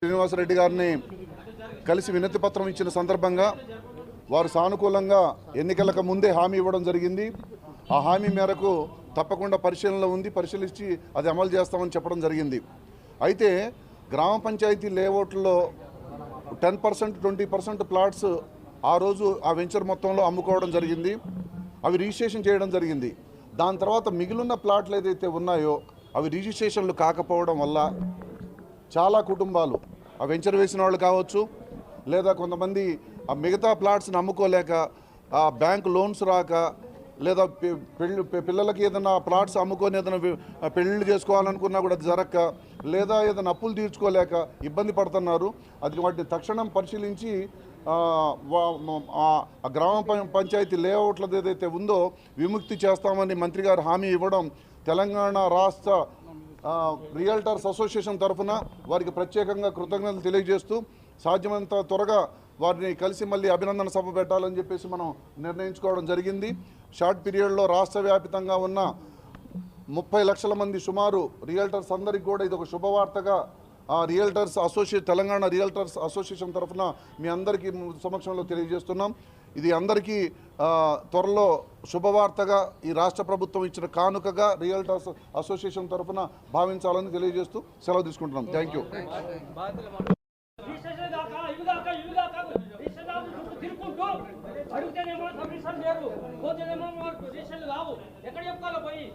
శ్రీనివాసరెడ్డి గారిని కలిసి వినతి పత్రం ఇచ్చిన సందర్భంగా వారు సానుకూలంగా ఎన్నికలకు ముందే హామీ ఇవ్వడం జరిగింది. ఆ హామీ మేరకు తప్పకుండా పరిశీలనలో ఉంది, పరిశీలించి అది అమలు చేస్తామని చెప్పడం జరిగింది. అయితే గ్రామ పంచాయతీ లేఅవుట్లో 10% 20% ప్లాట్స్ ఆ రోజు ఆ వెంచర్ మొత్తంలో అమ్ముకోవడం జరిగింది. అవి రిజిస్ట్రేషన్ చేయడం జరిగింది. దాని తర్వాత మిగిలిన ప్లాట్లు ఏదైతే ఉన్నాయో అవి రిజిస్ట్రేషన్లు కాకపోవడం వల్ల చాలా కుటుంబాలు ఆ వెంచర్ వేసిన వాళ్ళు కావచ్చు, లేదా కొంతమంది ఆ మిగతా ప్లాట్స్ని అమ్ముకోలేక ఆ బ్యాంక్ లోన్స్ రాక, లేదా పిల్లలకి ఏదైనా ప్లాట్స్ అమ్ముకొని ఏదైనా పెళ్ళిళ్ళు చేసుకోవాలనుకున్నా కూడా అది జరగక, లేదా ఏదైనా అప్పులు తీర్చుకోలేక ఇబ్బంది పడుతున్నారు. అది వాటిని తక్షణం పరిశీలించి గ్రామ పంచాయతీ లేఅవుట్లది ఏదైతే ఉందో విముక్తి చేస్తామని మంత్రి గారు హామీ ఇవ్వడం తెలంగాణ రాష్ట్ర రియల్టర్స్ అసోసియేషన్ తరఫున వారికి ప్రత్యేకంగా కృతజ్ఞతలు తెలియజేస్తూ సాధ్యమైనంత త్వరగా వారిని కలిసి మళ్ళీ అభినందన సభ పెట్టాలని చెప్పేసి మనం నిర్ణయించుకోవడం జరిగింది. షార్ట్ పీరియడ్లో రాష్ట్ర వ్యాప్తంగా ఉన్న 30 లక్షల మంది సుమారు రియల్టర్స్ అందరికీ కూడా ఇది ఒక శుభవార్తగా realtors association Telangana realtors association తరఫున మీ అందరికీ సమక్షంలో తెలియజేస్తున్నాం. ఇది అందరికీ త్వరలో శుభవార్తగా ఈ రాష్ట్ర ప్రభుత్వం ఇచ్చిన కానుకగా రియల్టర్స్ అసోసియేషన్ తరఫున భావించాలని తెలియజేస్తూ సెలవు తీసుకుంటున్నాం. Thank you. ఎక్కడ చెప్పుకోవాలి పోయి